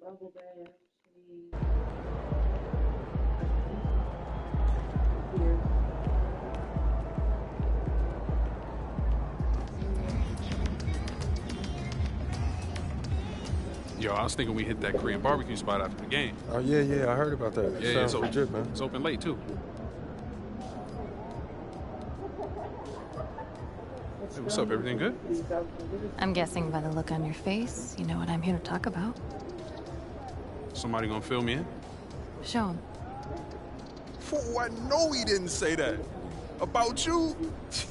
Yo, I was thinking we hit that Korean barbecue spot after the game. Oh, yeah, I heard about that. Yeah, Sounds legit, man. It's open late, too. Hey, what's up? Everything good? I'm guessing by the look on your face, you know what I'm here to talk about. Somebody gonna fill me in? Show him. Oh, I know he didn't say that. About you?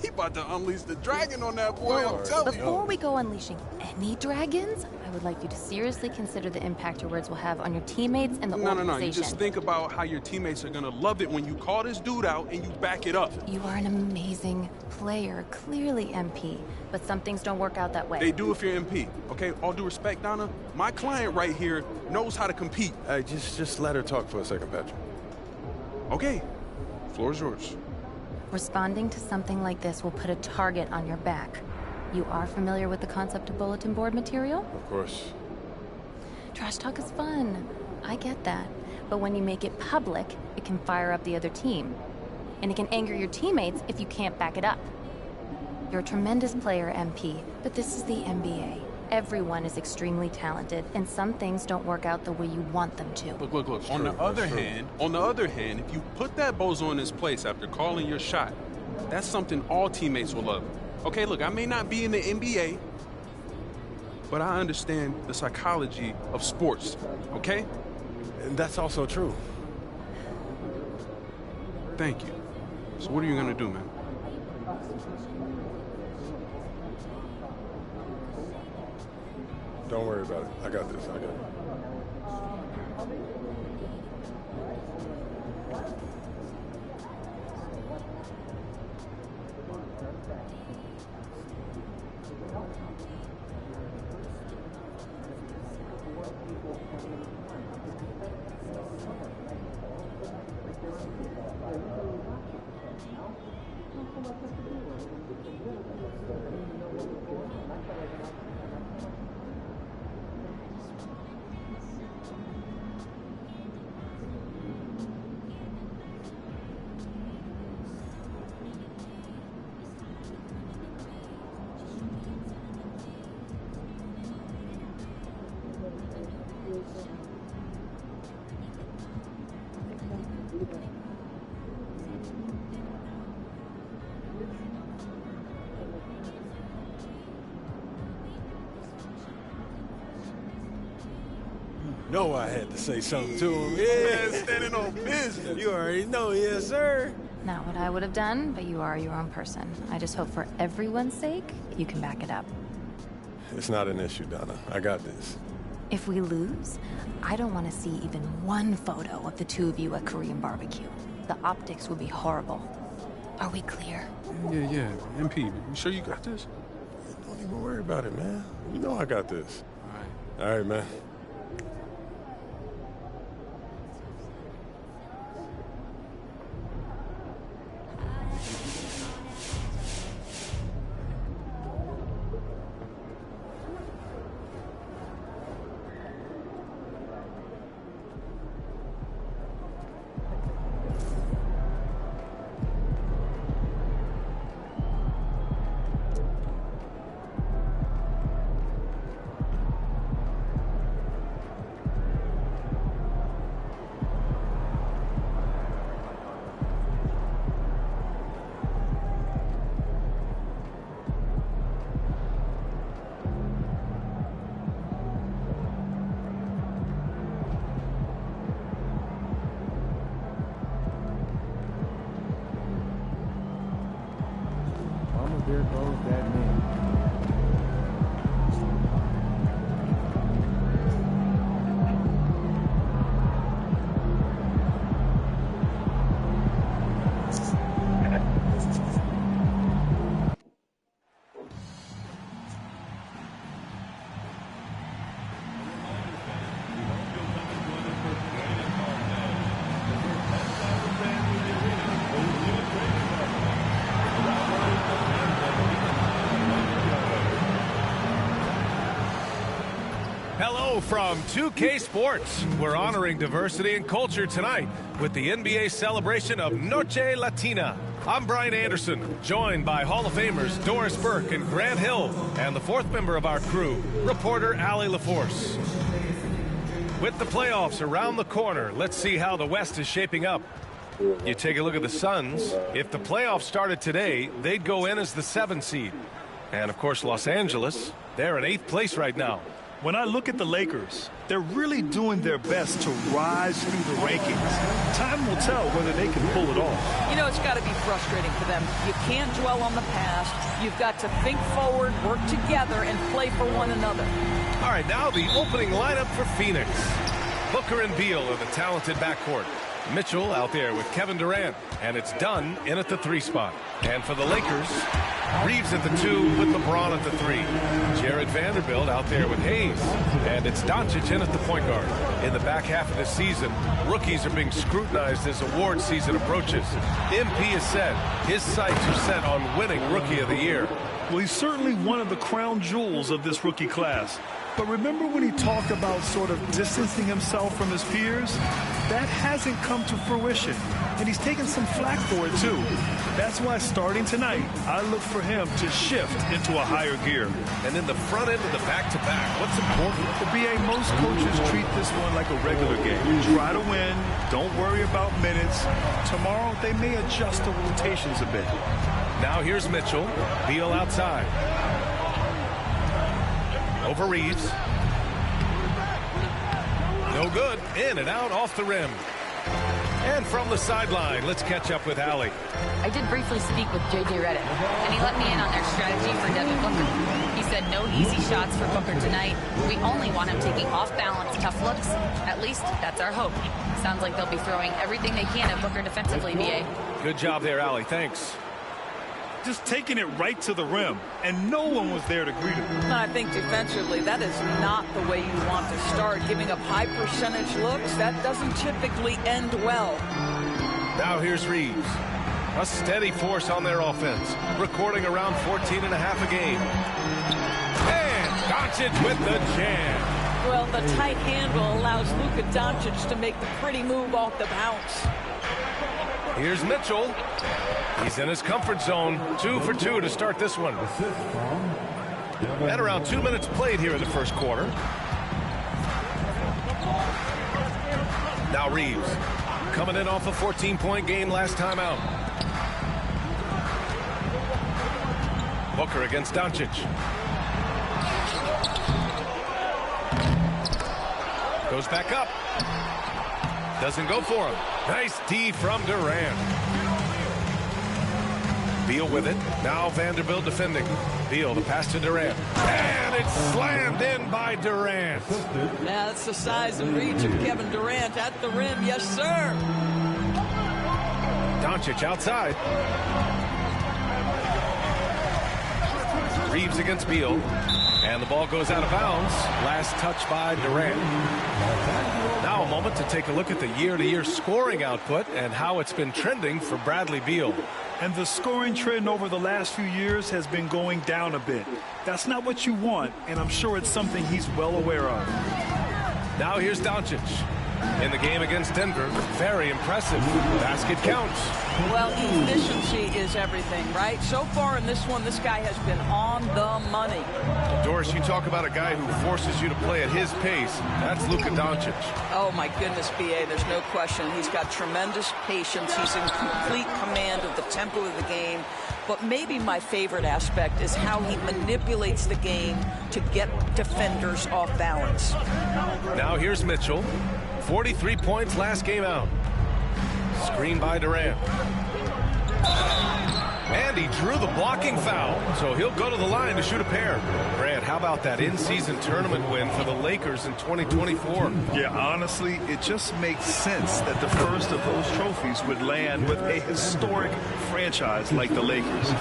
He about to unleash the dragon on that boy, I'm telling you. Before we go unleashing any dragons, I would like you to seriously consider the impact your words will have on your teammates and the organization. No. You just think about how your teammates are gonna love it when you call this dude out and you back it up. You are an amazing player, clearly MP, but some things don't work out that way. They do if you're MP, okay? All due respect, Donna, my client right here knows how to compete. Hey, just let her talk for a second, Patrick. Okay, floor is yours. Responding to something like this will put a target on your back. You are familiar with the concept of bulletin board material? Of course. Trash talk is fun. I get that. But when you make it public, it can fire up the other team. And it can anger your teammates if you can't back it up. You're a tremendous player, MP, but this is the NBA. Everyone is extremely talented, and some things don't work out the way you want them to. Look. On the other hand, if you put that bozo in his place after calling your shot, that's something all teammates will love. Okay, look, I may not be in the NBA, but I understand the psychology of sports, okay? And that's also true. Thank you. So what are you gonna do, man? Don't worry about it. I got this. Know I had to say something to him. Yeah, standing on business. You already know, yes, sir. Not what I would have done, but you are your own person. I just hope for everyone's sake, you can back it up. It's not an issue, Donna. I got this. If we lose, I don't want to see even one photo of the two of you at Korean barbecue. The optics would be horrible. Are we clear? Yeah. MP, you sure you got this? Don't even worry about it, man. You know I got this. All right. All right, man. There goes that man. Hello from 2K Sports. We're honoring diversity and culture tonight with the NBA celebration of Noche Latina. I'm Brian Anderson, joined by Hall of Famers Doris Burke and Grant Hill, and the fourth member of our crew, reporter Allie LaForce. With the playoffs around the corner, let's see how the West is shaping up. You take a look at the Suns. If the playoffs started today, they'd go in as the 7th seed. And, of course, Los Angeles, they're in 8th place right now. When I look at the Lakers, they're really doing their best to rise through the rankings. Time will tell whether they can pull it off. You know, it's got to be frustrating for them. You can't dwell on the past. You've got to think forward, work together, and play for one another. All right, now the opening lineup for Phoenix. Booker and Beal are the talented backcourt. Mitchell out there with Kevin Durant, and it's Dunn in at the 3 spot. And for the Lakers, Reeves at the 2 with LeBron at the 3. Jared Vanderbilt out there with Hayes, and it's Doncic in at the point guard. In the back half of the season, rookies are being scrutinized as award season approaches. MP has said his sights are set on winning Rookie of the Year. Well, he's certainly one of the crown jewels of this rookie class. But remember when he talked about sort of distancing himself from his peers? That hasn't come to fruition, and he's taken some flack for it too. That's why starting tonight, I look for him to shift into a higher gear. And in the front end of the back-to-back, what's important? The BA, most coaches treat this one like a regular game. Try to win, don't worry about minutes. Tomorrow, they may adjust the rotations a bit. Now here's Mitchell, Beal outside. Over Reeves. No good. In and out off the rim. And from the sideline, let's catch up with Allie. I did briefly speak with J.J. Redick, and he let me in on their strategy for Devin Booker. He said no easy shots for Booker tonight. We only want him taking off-balance tough looks. At least, that's our hope. Sounds like they'll be throwing everything they can at Booker defensively, B.A. Good job there, Allie. Thanks. Just taking it right to the rim, and no one was there to greet him. I think defensively, that is not the way you want to start. Giving up high percentage looks, that doesn't typically end well. Now here's Reeves. A steady force on their offense, recording around 14 and a half a game. And Doncic with the jam. Well, the tight handle allows Luka Doncic to make the pretty move off the bounce. Here's Mitchell. He's in his comfort zone. 2 for 2 to start this one. And around 2 minutes played here in the first quarter. Now Reeves, coming in off a 14-point game last time out. Booker against Doncic. Goes back up. Doesn't go for him. Nice D from Durant. Beal with it. Now Vanderbilt defending. Beal, the pass to Durant. And it's slammed in by Durant. Now that's the size and reach of Kevin Durant at the rim. Yes, sir. Doncic outside. Reeves against Beal. And the ball goes out of bounds. Last touch by Durant. Now a moment to take a look at the year-to-year scoring output and how it's been trending for Bradley Beal. And the scoring trend over the last few years has been going down a bit. That's not what you want, and I'm sure it's something he's well aware of. Now here's Doncic. In the game against Denver, very impressive. Basket counts. Well, efficiency is everything, right? So far in this one, this guy has been on the money. Doris, you talk about a guy who forces you to play at his pace. That's Luka Doncic. Oh, my goodness, B.A., there's no question. He's got tremendous patience. He's in complete command of the tempo of the game. But maybe my favorite aspect is how he manipulates the game to get defenders off balance. Now here's Mitchell. 43 points last game out. Screen by Durant. And he drew the blocking foul, so he'll go to the line to shoot a pair. Grant, how about that in-season tournament win for the Lakers in 2024? Yeah, honestly, it just makes sense that the first of those trophies would land with a historic franchise like the Lakers.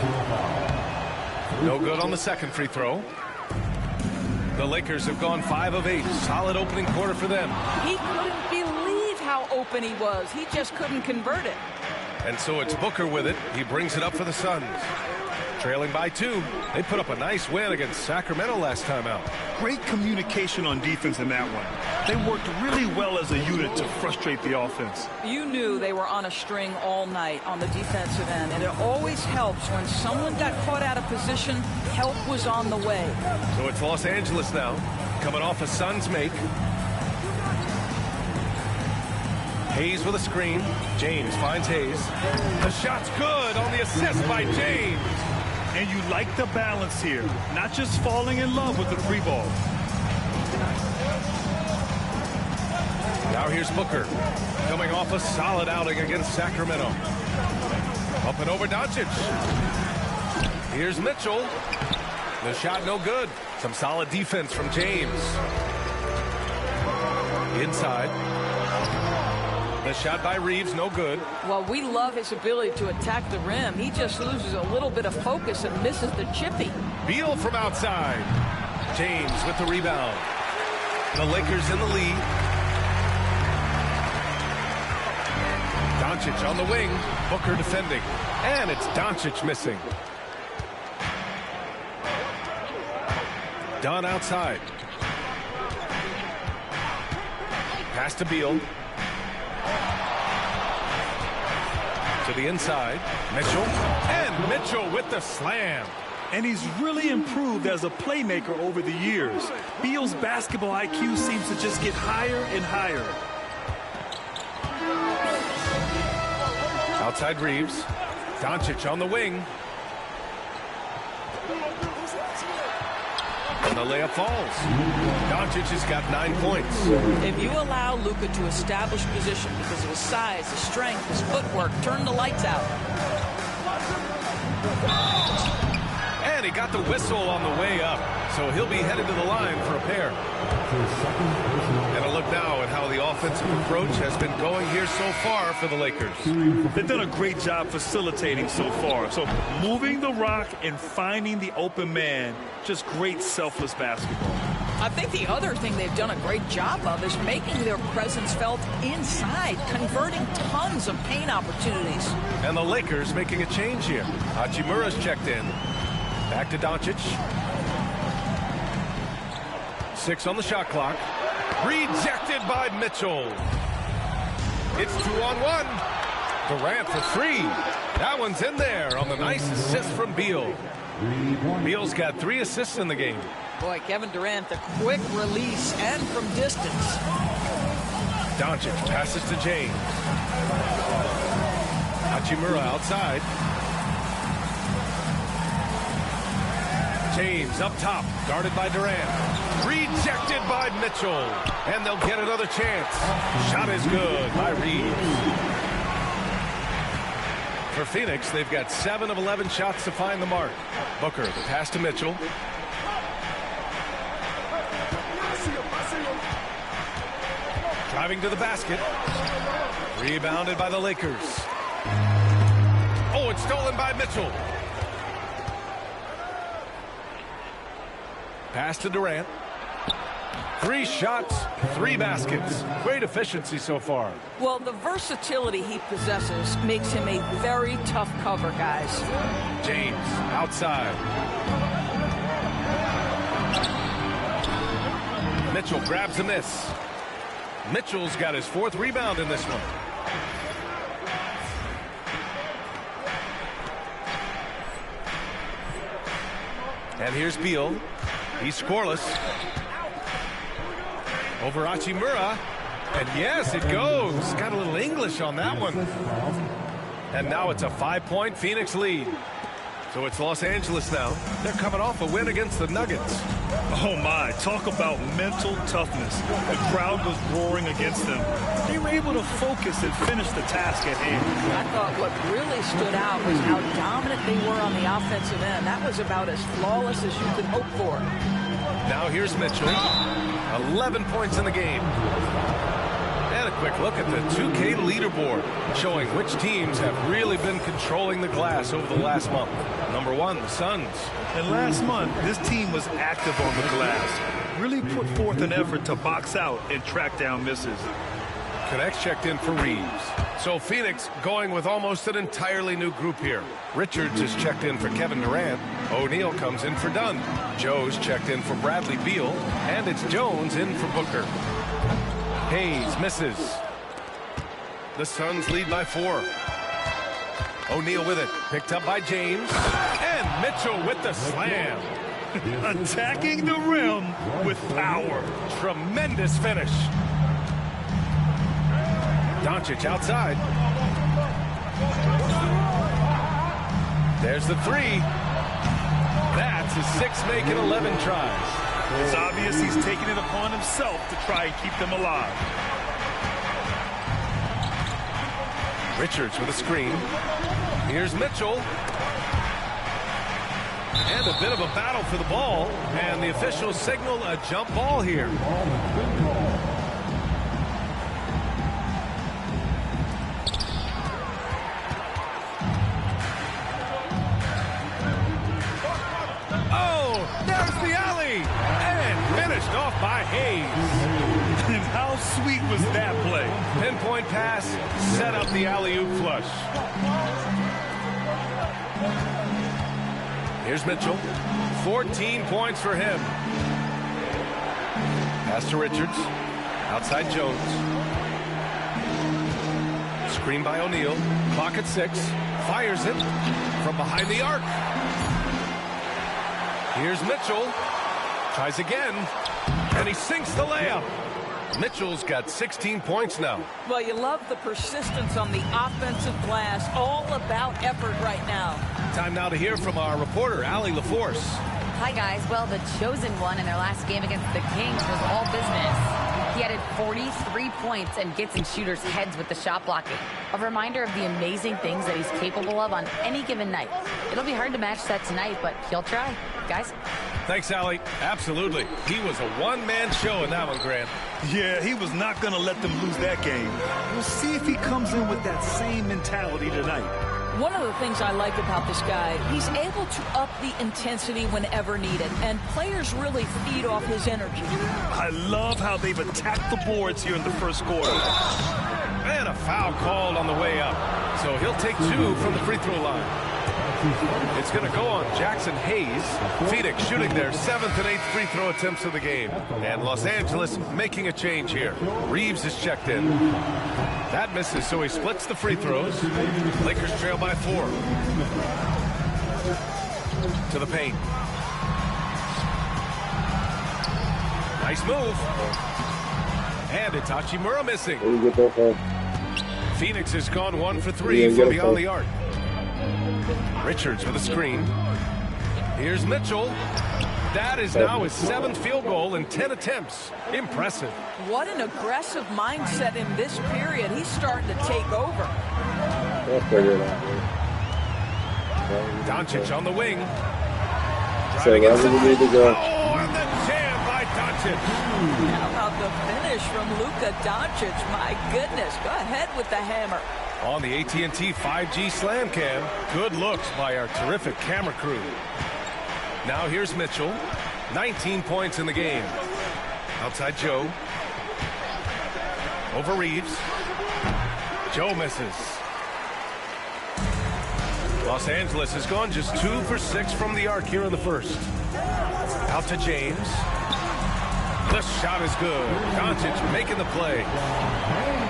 No good on the second free throw. The Lakers have gone 5 of 8. Solid opening quarter for them. He couldn't believe how open he was. He just couldn't convert it. And so it's Booker with it. He brings it up for the Suns. trailing by 2. They put up a nice win against Sacramento last time out. Great communication on defense in that one. They worked really well as a unit to frustrate the offense. You knew they were on a string all night on the defensive end, and it always helps when someone got caught out of position, help was on the way. So it's Los Angeles now, coming off a Suns make. Hayes with a screen. James finds Hayes. The shot's good on the assist by James. And you like the balance here, not just falling in love with the free ball. Now here's Booker, coming off a solid outing against Sacramento. Up and over Doncic. Here's Mitchell. The shot no good. Some solid defense from James. Inside. The shot by Reeves, no good. Well, we love his ability to attack the rim. He just loses a little bit of focus and misses the chippy. Beal from outside. James with the rebound. The Lakers in the lead. Doncic on the wing. Booker defending. And it's Doncic missing. Dunn outside. Pass to Beal. To the inside. Mitchell. And Mitchell with the slam. And he's really improved as a playmaker over the years. Beal's basketball IQ seems to just get higher and higher. Outside Reeves. Doncic on the wing. And the layup falls. Doncic has got 9 points. If you allow Luka to establish position because of his size, his strength, his footwork, turn the lights out. And he got the whistle on the way up, so he'll be headed to the line for a pair. And a look now at how the offensive approach has been going here so far for the Lakers. They've done a great job facilitating so far. So moving the rock and finding the open man, just great selfless basketball. I think the other thing they've done a great job of is making their presence felt inside, converting tons of paint opportunities. And the Lakers making a change here. Hachimura's checked in. Back to Doncic. 6 on the shot clock. Rejected by Mitchell. It's 2-on-1. Durant for 3. That one's in there on the nice assist from Beal. Beal's got 3 assists in the game. Boy, Kevin Durant, the quick release and from distance. Doncic passes to James. Hachimura outside. James up top, guarded by Durant. Rejected by Mitchell. And they'll get another chance. Shot is good by Reeves. For Phoenix, they've got 7 of 11 shots to find the mark. Booker, the pass to Mitchell. Driving to the basket. Rebounded by the Lakers. Oh, it's stolen by Mitchell. Pass to Durant. 3 shots, 3 baskets. Great efficiency so far. Well, the versatility he possesses makes him a very tough cover, guys. James outside. Mitchell grabs a miss. Mitchell's got his 4th rebound in this one. And here's Beal. He's scoreless. Over Hachimura. And yes, it goes. Got a little English on that one. And now it's a 5-point Phoenix lead. So it's Los Angeles now. They're coming off a win against the Nuggets. Oh my, talk about mental toughness. The crowd was roaring against them. They were able to focus and finish the task at hand. I thought what really stood out was how dominant they were on the offensive end. That was about as flawless as you could hope for. Now here's Mitchell. 11 points in the game. And a quick look at the 2K leaderboard, showing which teams have really been controlling the glass over the last month. Number 1, the Suns. And last month, this team was active on the glass. Really put forth an effort to box out and track down misses. Connects checked in for Reeves. So Phoenix going with almost an entirely new group here. Richards is checked in for Kevin Durant. O'Neal comes in for Dunn. Joe's checked in for Bradley Beal. And it's Jones in for Booker. Hayes misses. The Suns lead by 4. O'Neal with it. Picked up by James. And Mitchell with the slam. Attacking the rim with power. Tremendous finish. Doncic outside. There's the 3. That's his 6th make in 11 tries. It's obvious he's taking it upon himself to try and keep them alive. Richards with a screen. Here's Mitchell. And a bit of a battle for the ball. And the officials signal a jump ball here. There's the alley, and finished off by Hayes. And how sweet was that play? Pinpoint pass, set up the alley-oop flush. Here's Mitchell, 14 points for him. Pass to Richards, outside Jones. Screen by O'Neal, clock at 6, fires it from behind the arc. Here's Mitchell. Tries again. And he sinks the layup. Mitchell's got 16 points now. Well, you love the persistence on the offensive glass. All about effort right now. Time now to hear from our reporter, Allie LaForce. Hi, guys. Well, the chosen one in their last game against the Kings was all business. He added 43 points and gets in shooters' heads with the shot blocking. A reminder of the amazing things that he's capable of on any given night. It'll be hard to match that tonight, but he'll try. Guys? Thanks, Allie. Absolutely. He was a one-man show in that one, Grant. Yeah, he was not going to let them lose that game. We'll see if he comes in with that same mentality tonight. One of the things I like about this guy, he's able to up the intensity whenever needed, and players really feed off his energy. I love how they've attacked the boards here in the first quarter. And a foul called on the way up. So he'll take 2 from the free throw line. It's going to go on Jackson Hayes. Phoenix shooting their 7th and 8th free throw attempts of the game. And Los Angeles making a change here. Reeves is checked in. That misses, so he splits the free throws. Lakers trail by 4. To the paint. Nice move. And it's Hachimura missing. Phoenix has gone 1 for 3 from beyond the arc. Richards with a screen. Here's Mitchell. That is now his 7th field goal in 10 attempts. Impressive. What an aggressive mindset in this period. He's starting to take over. Doncic on the wing. Driving inside. Oh, and the jam by Doncic. How about the finish from Luka Doncic? My goodness. Go ahead with the hammer. On the AT&T 5G Slam Cam. Good looks by our terrific camera crew. Now here's Mitchell. 19 points in the game. Outside Joe. Over Reeves. Joe misses. Los Angeles has gone just 2 for 6 from the arc here in the first. Out to James. The shot is good. Doncic making the play.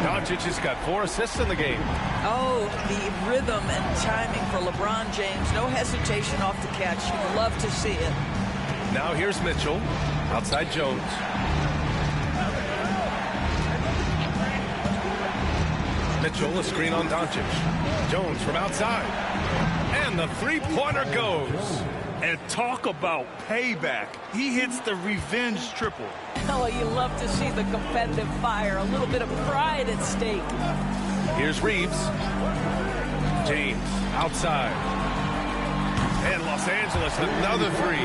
Doncic has got 4 assists in the game. Oh, the rhythm and timing for LeBron James. No hesitation off the catch. You'd love to see it. Now here's Mitchell. Outside Jones. Mitchell, a screen on Doncic. Jones from outside. And the three-pointer goes. And talk about payback. He hits the revenge triple. Oh, you love to see the competitive fire. A little bit of pride at stake. Here's Reeves. James outside. And Los Angeles, another 3.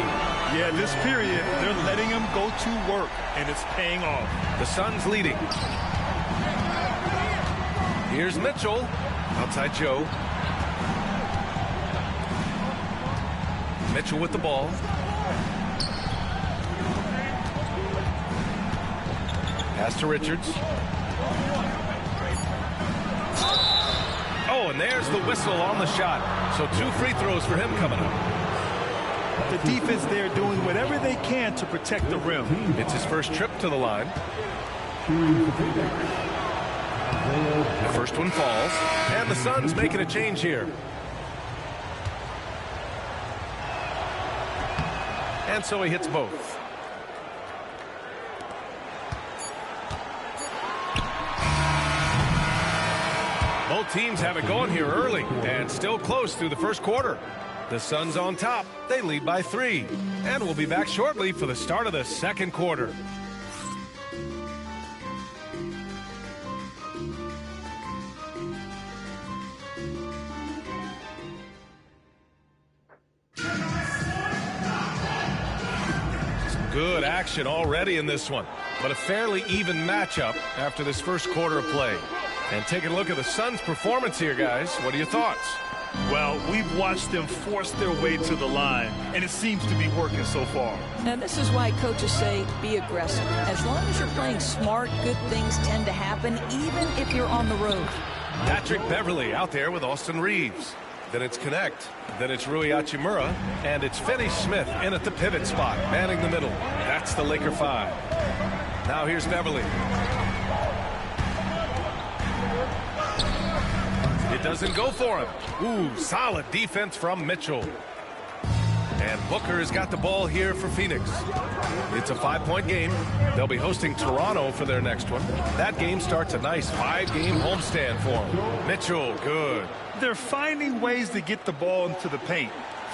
Yeah, this period, they're letting him go to work, and it's paying off. The Suns leading. Here's Mitchell. Outside Joe. Mitchell with the ball. Pass to Richards. Oh, and there's the whistle on the shot. So 2 free throws for him coming up. The defense there doing whatever they can to protect the rim. It's his first trip to the line. The first one falls, and the Suns making a change here. And so he hits both. Both teams have it going here early and still close through the first quarter. The Suns on top. They lead by 3. And we'll be back shortly for the start of the second quarter. Good action already in this one, but a fairly even matchup after this first quarter of play. And taking a look at the Suns' performance here, guys. What are your thoughts? Well, we've watched them force their way to the line, and it seems to be working so far. And this is why coaches say be aggressive. As long as you're playing smart, good things tend to happen, even if you're on the road. Patrick Beverley out there with Austin Reeves. Then it's Connect. Then it's Rui Hachimura. And it's Finney Smith in at the pivot spot, manning the middle. That's the Laker 5. Now here's Beverley. It doesn't go for him. Ooh, solid defense from Mitchell. And Booker has got the ball here for Phoenix. It's a 5-point game. They'll be hosting Toronto for their next one. That game starts a nice 5-game homestand for them. Mitchell, good. They're finding ways to get the ball into the paint.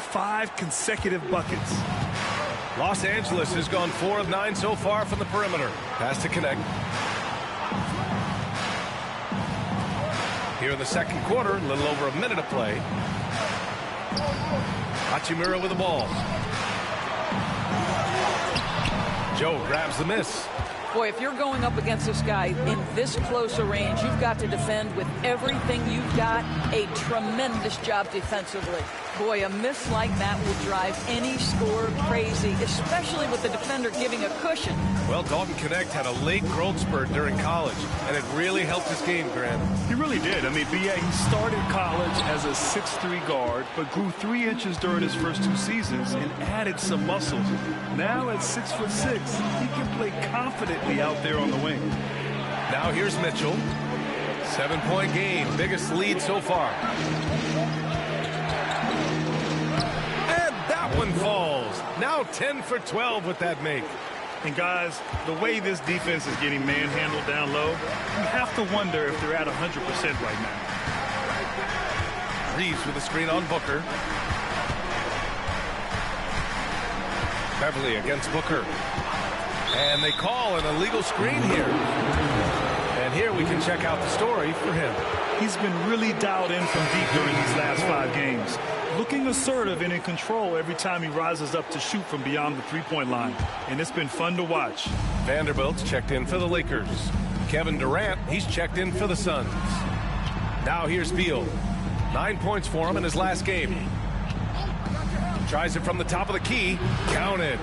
5 consecutive buckets. Los Angeles has gone 4 of 9 so far from the perimeter. Pass to Connect. Here in the second quarter, a little over a minute of play. Hachimura with the ball. Joe grabs the miss. Boy, if you're going up against this guy in this close a range, you've got to defend with everything you've got. A tremendous job defensively. Boy, a miss like that will drive any scorer crazy, especially with the defender giving a cushion. Well, Dalton Connect had a late growth spurt during college, and it really helped his game, Grant. He really did. I mean, he started college as a 6'3" guard, but grew 3 inches during his first 2 seasons and added some muscle. Now at 6'6", he can play confidently out there on the wing. Now here's Mitchell. 7-point game, biggest lead so far. One falls. Now 10 for 12 with that make. And guys, the way this defense is getting manhandled down low, you have to wonder if they're at 100% right now. Reeves with a screen on Booker. Beverley against Booker. And they call an illegal screen here. And here we can check out the story for him. He's been really dialed in from deep during these last 5 games. Looking assertive and in control every time he rises up to shoot from beyond the 3-point line. And it's been fun to watch. Vanderbilt's checked in for the Lakers. Kevin Durant, he's checked in for the Suns. Now here's Beal. 9 points for him in his last game. Tries it from the top of the key. Counted.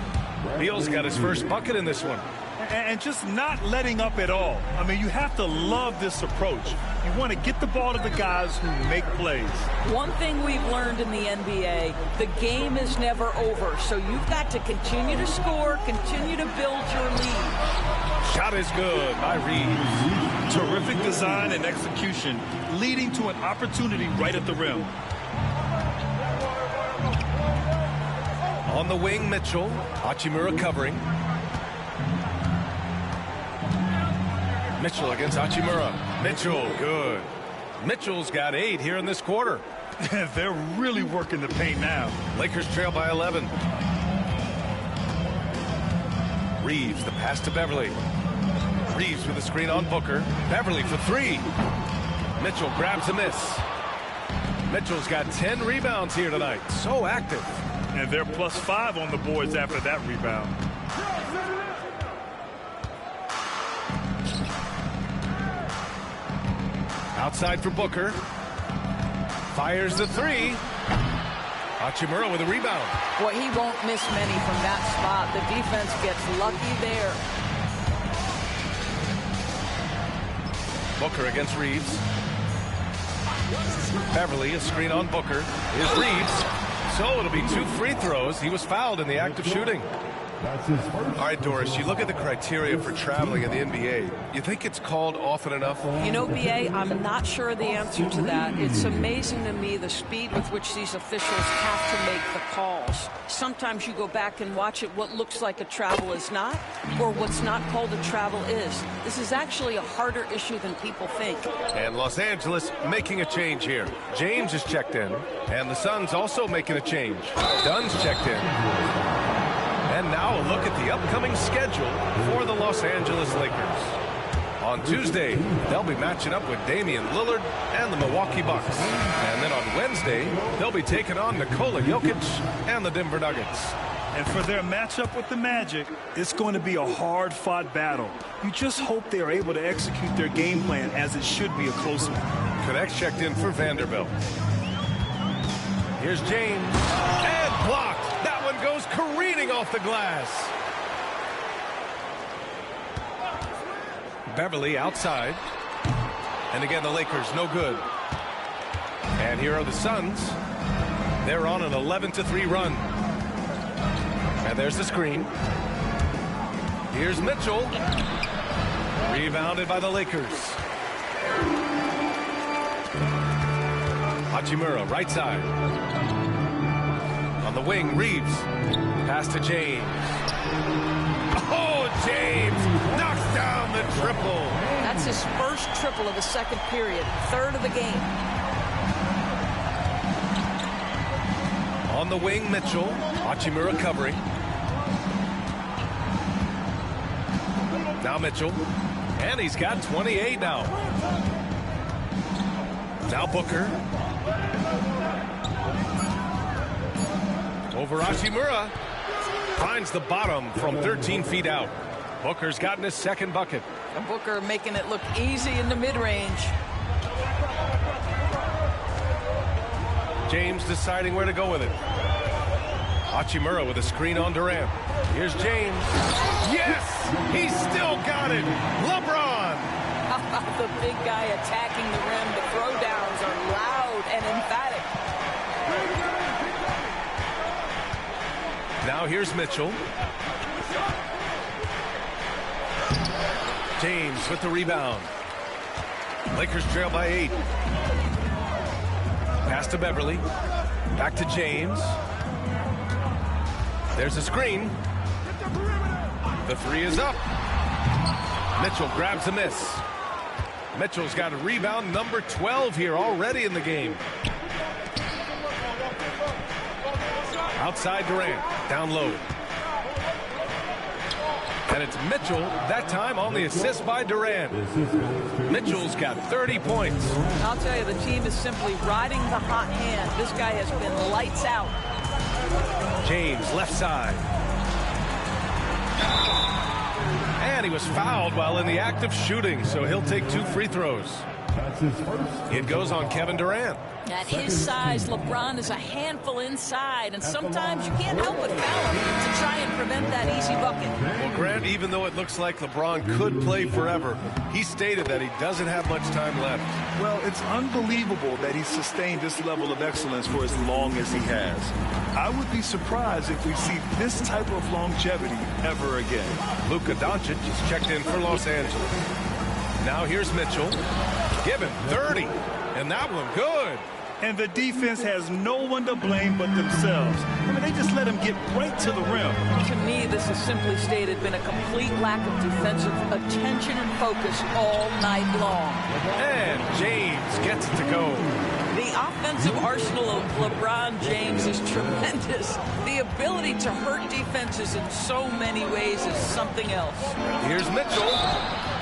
Beal's got his first bucket in this one. And just not letting up at all. I mean, you have to love this approach. You want to get the ball to the guys who make plays. One thing we've learned in the NBA, the game is never over. So you've got to continue to score, continue to build your lead. Shot is good by Reeves. Terrific design and execution, leading to an opportunity right at the rim. On the wing, Mitchell. Hachimura covering. Mitchell against Hachimura. Mitchell, good. Mitchell's got 8 here in this quarter. They're really working the paint now. Lakers trail by 11. Reeves, the pass to Beverley. Reeves with the screen on Booker. Beverley for 3. Mitchell grabs a miss. Mitchell's got 10 rebounds here tonight. So active. And they're +5 on the boards after that rebound. Outside for Booker. Fires the 3. Hachimura with a rebound. Boy, he won't miss many from that spot. The defense gets lucky there. Booker against Reeves. Beverly, a screen on Booker. Here's Reeves. So it'll be 2 free throws. He was fouled in the act of shooting. All right, Doris, you look at the criteria for traveling in the NBA. You think it's called often enough? You know, BA, I'm not sure the answer to that. It's amazing to me the speed with which these officials have to make the calls. Sometimes you go back and watch it, what looks like a travel is not, or what's not called a travel is. This is actually a harder issue than people think. And Los Angeles making a change here. James is checked in, and the Suns also making a change. Dunn's checked in. And now a look at the upcoming schedule for the Los Angeles Lakers. On Tuesday, they'll be matching up with Damian Lillard and the Milwaukee Bucks. And then on Wednesday, they'll be taking on Nikola Jokic and the Denver Nuggets. And for their matchup with the Magic, it's going to be a hard-fought battle. You just hope they are able to execute their game plan as it should be a close one. Connects checked in for Vanderbilt. Here's James. And blocked. That one goes careening off the glass. Beverly outside. And again, the Lakers no good. And here are the Suns. They're on an 11-3 run. And there's the screen. Here's Mitchell. Rebounded by the Lakers. Hachimura, right side. On the wing, Reeves. Pass to James. Oh, James knocks down the triple. That's his first triple of the second period, third of the game. On the wing, Mitchell. Hachimura covering. Now Mitchell. And he's got 28 now. Now Booker. Over Hachimura. Finds the bottom from 13 feet out. Booker's gotten his second bucket. And Booker making it look easy in the mid-range. James deciding where to go with it. Hachimura with a screen on Durant. Here's James. Yes! He's still got it! LeBron! How about the big guy attacking the rim? The throwdowns are loud and emphatic. Now here's Mitchell. James with the rebound. Lakers trail by 8. Pass to Beverly. Back to James. There's a screen. The three is up. Mitchell grabs a miss. Mitchell's got a rebound number 12 here already in the game. Outside Durant, down low. And it's Mitchell, that time on the assist by Durant. Mitchell's got 30 points. I'll tell you, the team is simply riding the hot hand. This guy has been lights out. James, left side. And he was fouled while in the act of shooting, so he'll take 2 free throws. It goes on Kevin Durant. At his size, LeBron is a handful inside, and sometimes you can't help but foul him to try and prevent that easy bucket. Well, Grant, even though it looks like LeBron could play forever, he stated that he doesn't have much time left. Well, it's unbelievable that he's sustained this level of excellence for as long as he has. I would be surprised if we see this type of longevity ever again. Luka Doncic is checked in for Los Angeles. Now here's Mitchell. Give him 30. And that one good. And the defense has no one to blame but themselves. I mean, they just let him get right to the rim. To me, this has simply stated been a complete lack of defensive attention and focus all night long. And James gets it to go. The offensive arsenal of LeBron James is tremendous. The ability to hurt defenses in so many ways is something else. Here's Mitchell.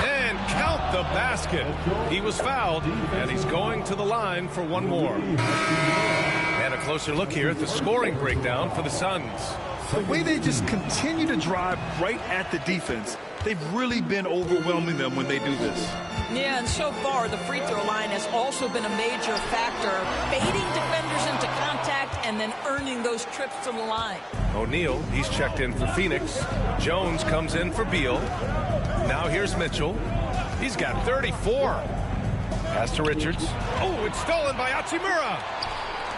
And count the basket. He was fouled, and he's going to the line for one more. And a closer look here at the scoring breakdown for the Suns. The way they just continue to drive right at the defense, they've really been overwhelming them when they do this. Yeah, and so far, the free throw line has also been a major factor, baiting defenders into contact and then earning those trips to the line. O'Neal, he's checked in for Phoenix. Jones comes in for Beal. Now here's Mitchell. He's got 34. Pass to Richards. Oh, it's stolen by Hachimura.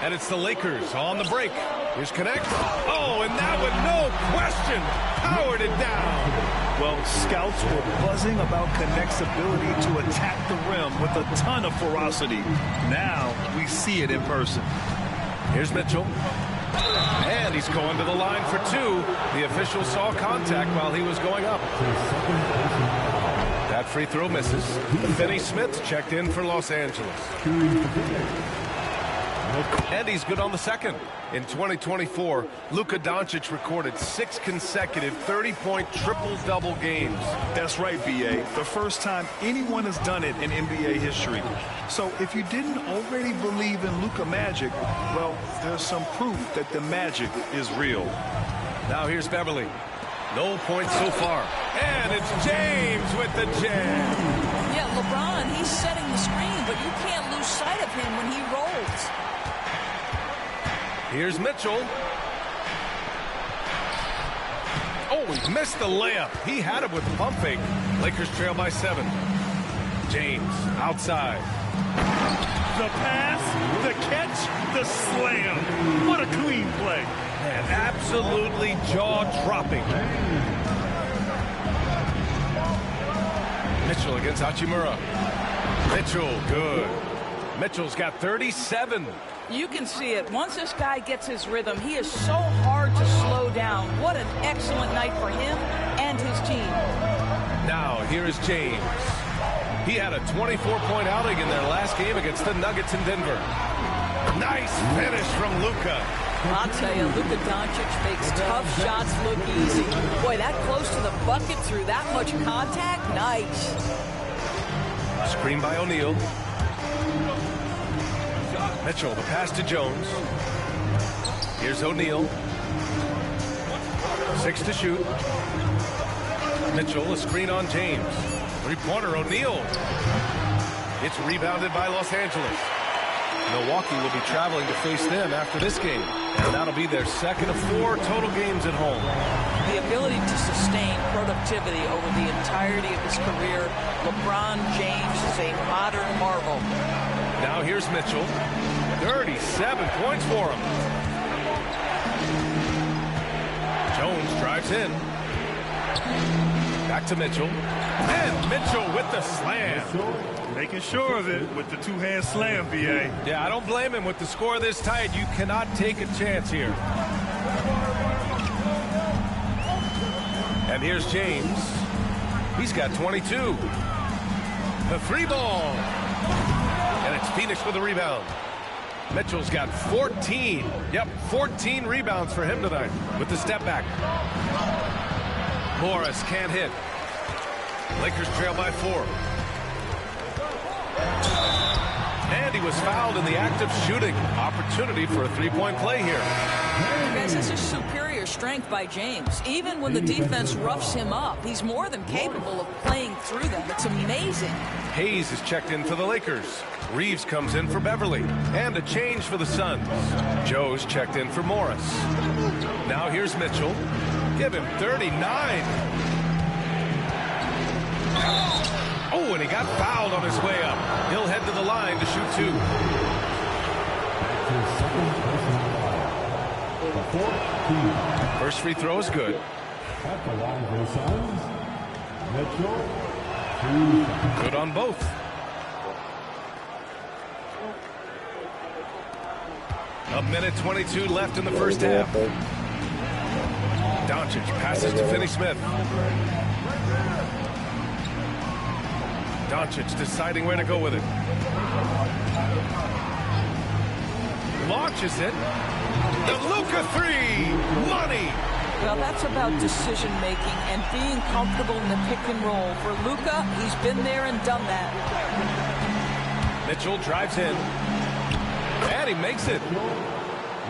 And it's the Lakers on the break. Here's Connect. Oh, and that one, no question, powered it down. Well, scouts were buzzing about Connect's ability to attack the rim with a ton of ferocity. Now we see it in person. Here's Mitchell. And he's going to the line for two. The official saw contact while he was going up. That free throw misses. Finney Smith checked in for Los Angeles. And he's good on the second. In 2024, Luka Doncic recorded 6 consecutive 30-point triple-double games. That's right, B.A. The first time anyone has done it in NBA history. So if you didn't already believe in Luka magic, well, there's some proof that the magic is real. Now here's Beverly. No points so far. And it's James with the jam. Yeah, LeBron, he's setting the screen, but you can't lose sight of him when he rolls. Here's Mitchell. Oh, he missed the layup. He had it with pump fake. Lakers trail by 7. James outside. The pass, the catch, the slam. What a clean play. Man, absolutely jaw-dropping. Mitchell against Hachimura. Mitchell, good. Mitchell's got 37. You can see it. Once this guy gets his rhythm, he is so hard to slow down. What an excellent night for him and his team. Now, here is James. He had a 24-point outing in their last game against the Nuggets in Denver. Nice finish from Luka. I'll tell you, Luka Doncic makes tough shots look easy. Boy, that close to the bucket through that much contact, nice. Screen by O'Neal. Mitchell, the pass to Jones. Here's O'Neal. 6 to shoot. Mitchell, a screen on James. Three-pointer, O'Neal. It's rebounded by Los Angeles. Milwaukee will be traveling to face them after this game. And that'll be their second of 4 total games at home. The ability to sustain productivity over the entirety of his career, LeBron James is a modern marvel. Now here's Mitchell. 37 points for him. Jones drives in. Back to Mitchell. And Mitchell with the slam. Making sure of it with the two-hand slam, B.A. Yeah, I don't blame him. With the score this tight, you cannot take a chance here. And here's James. He's got 22. The 3 ball. And it's Phoenix with the rebound. Mitchell's got 14. Yep, 14 rebounds for him tonight with the step back. Morris can't hit. Lakers trail by 4. And he was fouled in the act of shooting. Opportunity for a 3-point play here. Guys, this is superior strength by James. Even when the defense roughs him up, he's more than capable of playing through them. It's amazing. Hayes is checked in for the Lakers. Reeves comes in for Beverly. And a change for the Suns. Joe's checked in for Morris. Now here's Mitchell. Give him 39. Oh, and he got fouled on his way up. He'll head to the line to shoot 2. First free throw is good. Good on both. A minute 22 left in the first half. Doncic passes to Finney Smith. Doncic deciding where to go with it. Launches it. The Luka 3. Money. Well, that's about decision-making and being comfortable in the pick and roll. For Luka, he's been there and done that. Mitchell drives in. And he makes it.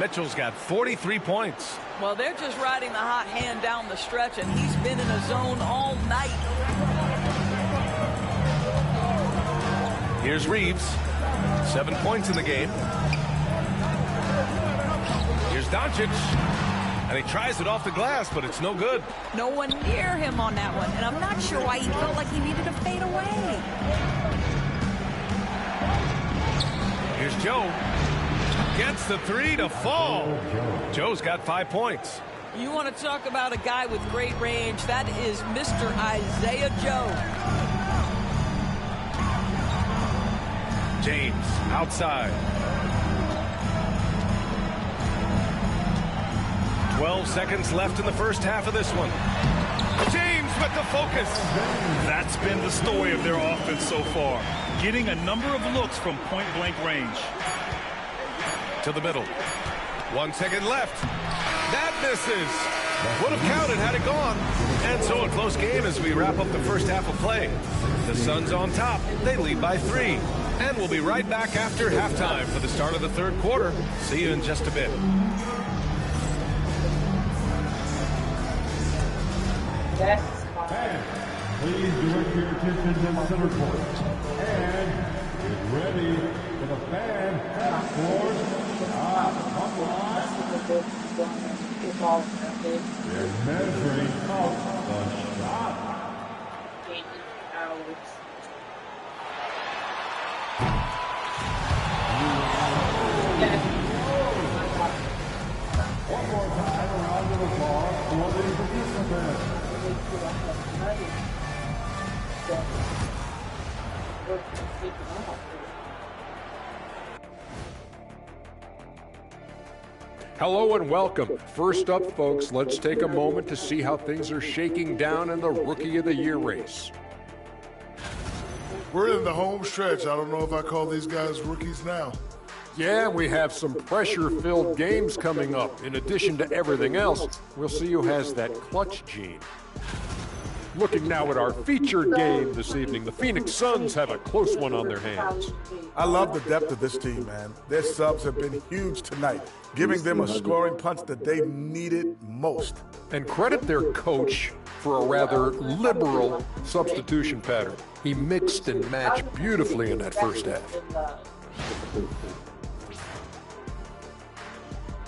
Mitchell's got 43 points. Well, they're just riding the hot hand down the stretch, and he's been in a zone all night. Here's Reeves. 7 points in the game. Here's Doncic. And he tries it off the glass, but it's no good. No one near him on that one, and I'm not sure why he felt like he needed to fade away. Joe gets the three to fall. Joe's got 5 points. You want to talk about a guy with great range? That is Mr. Isaiah Joe. James outside. 12 seconds left in the first half of this one. James with the focus. That's been the story of their offense so far. Getting a number of looks from point-blank range. To the middle. 1 second left. That misses. Would have counted had it gone. And so a close game as we wrap up the first half of play. The Suns on top. They lead by 3. And we'll be right back after halftime for the start of the third quarter. See you in just a bit. And please direct your attention to center court. And get ready for the fan half court. Come on. They're measuring out the shot. One more time, a round of applause for the participants. Hello and welcome. First up, folks, let's take a moment to see how things are shaking down in the Rookie of the Year race. We're in the home stretch. I don't know if I call these guys rookies now. Yeah, we have some pressure-filled games coming up. In addition to everything else, we'll see who has that clutch gene. Looking now at our featured game this evening, the Phoenix Suns have a close one on their hands. I love the depth of this team, man. Their subs have been huge tonight, giving them a scoring punch that they needed most. And credit their coach for a rather liberal substitution pattern. He mixed and matched beautifully in that first half.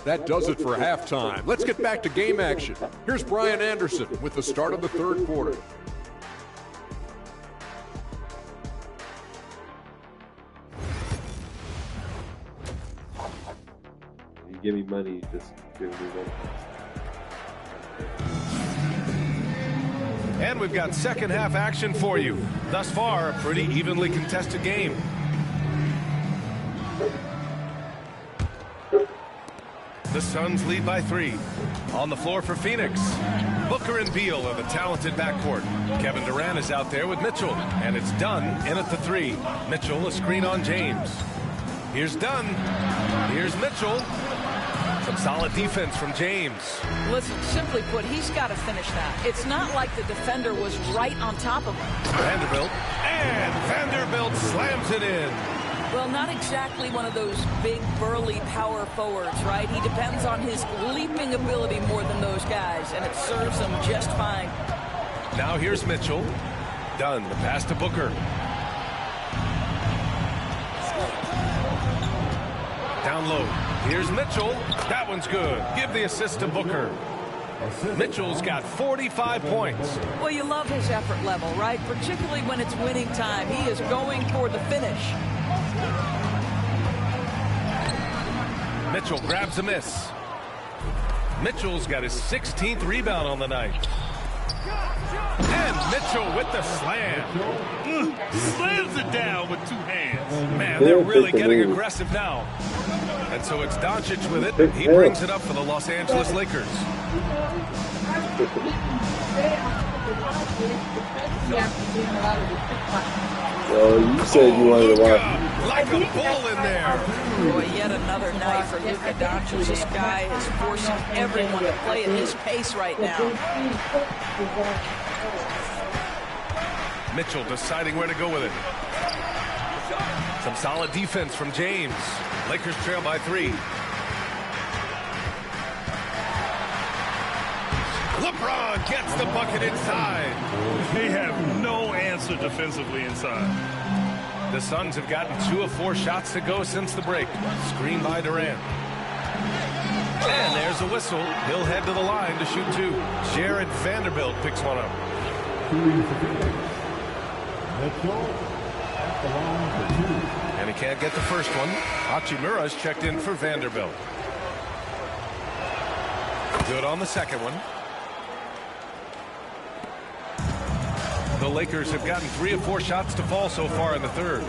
That does it for halftime. Let's get back to game action. Here's Brian Anderson with the start of the third quarter. You give me money, just give me money. And we've got second half action for you. Thus far, a pretty evenly contested game. The Suns lead by 3. On the floor for Phoenix, Booker and Beal are the talented backcourt. Kevin Durant is out there with Mitchell, and it's Dunn in at the 3. Mitchell, a screen on James. Here's Dunn. Here's Mitchell. Some solid defense from James. Listen, simply put, he's got to finish that. It's not like the defender was right on top of him. Vanderbilt. And Vanderbilt slams it in. Well, not exactly one of those big, burly power forwards, right? He depends on his leaping ability more than those guys, and it serves him just fine. Now here's Mitchell. Dunn, the pass to Booker. Down low. Here's Mitchell. That one's good. Give the assist to Booker. Mitchell's got 45 points. Well, you love his effort level, right? Particularly when it's winning time. He is going for the finish. Mitchell grabs a miss. Mitchell's got his 16th rebound on the night. And Mitchell with the slam. Slams it down with 2 hands. Man, they're really getting aggressive now. And so it's Doncic with it. He brings it up for the Los Angeles Lakers. Well, you said you wanted to watch. Like a bull in there. Boy, yet another night for Luka Doncic. This guy is forcing everyone to play at his pace right now. Mitchell deciding where to go with it. Some solid defense from James. Lakers trail by 3. LeBron gets the bucket inside. They have no answer defensively inside. The Suns have gotten 2 of 4 shots to go since the break. Screen by Durant. And there's a whistle. He'll head to the line to shoot 2. Jared Vanderbilt picks one up. And he can't get the first one. Hachimura's checked in for Vanderbilt. Good on the second one. The Lakers have gotten 3 of 4 shots to fall so far in the third.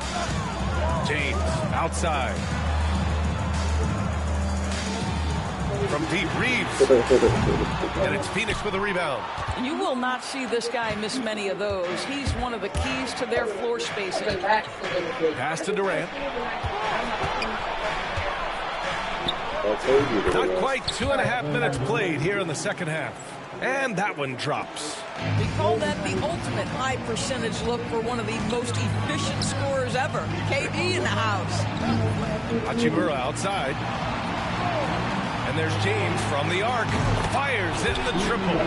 James outside. From deep, Reeves. And it's Phoenix with a rebound. You will not see this guy miss many of those. He's one of the keys to their floor spacing. Pass to Durant. Not quite 2.5 minutes played here in the second half. And that one drops. We call that the ultimate high percentage look for one of the most efficient scorers ever. KD in the house. Hachimura outside. And there's James from the arc. Fires in the triple.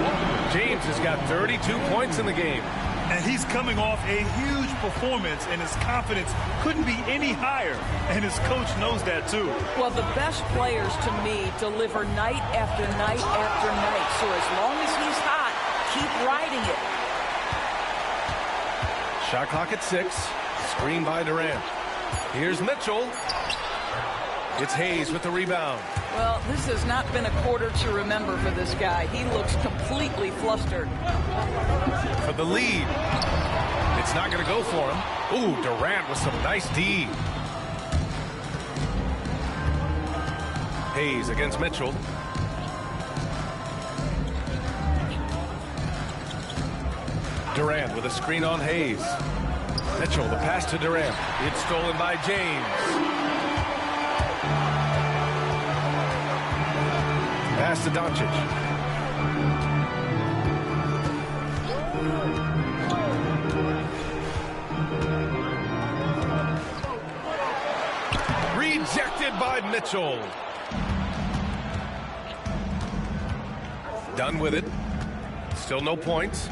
James has got 32 points in the game. And he's coming off a huge performance, and his confidence couldn't be any higher. And his coach knows that, too. Well, the best players, to me, deliver night after night after night. So as long as he's hot, keep riding it. Shot clock at 6. Screen by Durant. Here's Mitchell. It's Hayes with the rebound. Well, this has not been a quarter to remember for this guy. He looks completely flustered. For the lead. It's not going to go for him. Ooh, Durant with some nice D. Hayes against Mitchell. Durant with a screen on Hayes. Mitchell, the pass to Durant. It's stolen by James. Pass to Doncic. Rejected by Mitchell. Done with it. Still no points.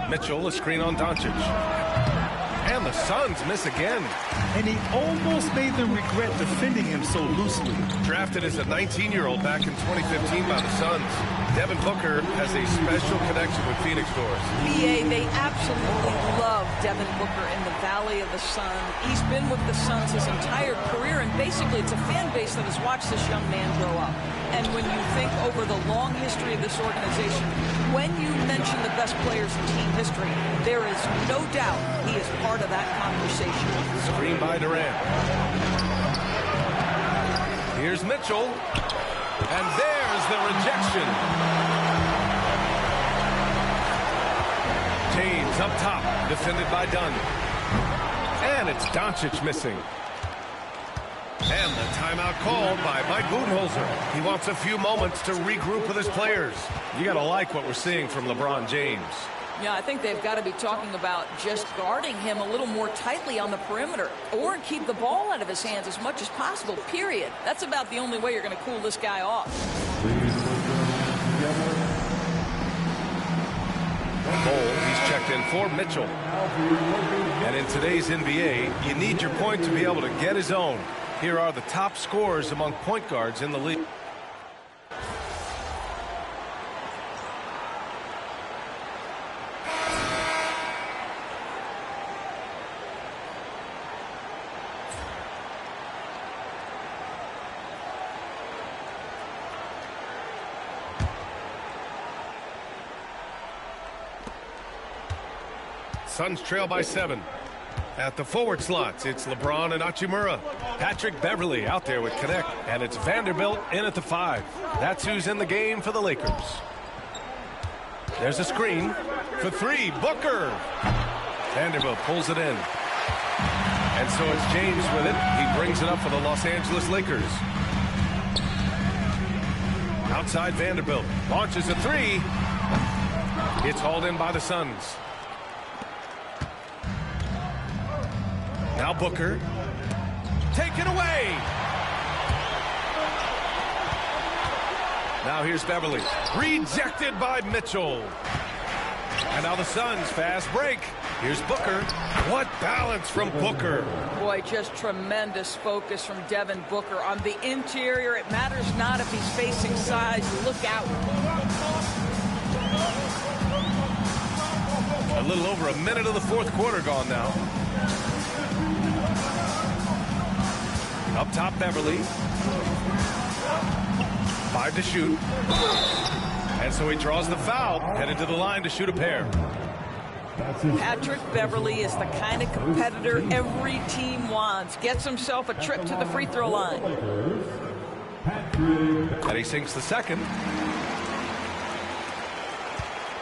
Mitchell, a screen on Doncic. And the Suns miss again. And he almost made them regret defending him so loosely. Drafted as a 19-year-old back in 2015 by the Suns, Devin Booker has a special connection with Phoenix Doors. BA, they absolutely love Devin Booker in the Valley of the Sun. He's been with the Suns his entire career, and basically it's a fan base that has watched this young man grow up. And when you think over the long history of this organization, when you mention the best players in team history, there is no doubt he is part of that conversation. Screen by Durant. Here's Mitchell. And there's the rejection. James up top, defended by Dunn. And it's Doncic missing. And the timeout called by Mike Budenholzer. He wants a few moments to regroup with his players. You got to like what we're seeing from LeBron James. Yeah, I think they've got to be talking about just guarding him a little more tightly on the perimeter or keep the ball out of his hands as much as possible, period. That's about the only way you're going to cool this guy off. Cole, he's checked in for Mitchell. And in today's NBA, you need your point to be able to get his own. Here are the top scorers among point guards in the league. Suns trail by 7. At the forward slots, it's LeBron and Hachimura. Patrick Beverly out there with Connect. And it's Vanderbilt in at the 5. That's who's in the game for the Lakers. There's a screen for 3. Booker. Vanderbilt pulls it in. And so it's James with it. He brings it up for the Los Angeles Lakers. Outside Vanderbilt. Launches a 3. It's hauled in by the Suns. Now Booker. Taken away. Now here's Beverly. Rejected by Mitchell. And now the Suns fast break. Here's Booker. What balance from Booker. Boy, just tremendous focus from Devin Booker. On the interior, it matters not if he's facing size. Look out. A little over a minute of the fourth quarter gone now. Up top, Beverly. 5 to shoot. And so he draws the foul, headed to the line to shoot a pair. Patrick Beverly is the kind of competitor every team wants. Gets himself a trip to the free throw line. And he sinks the second.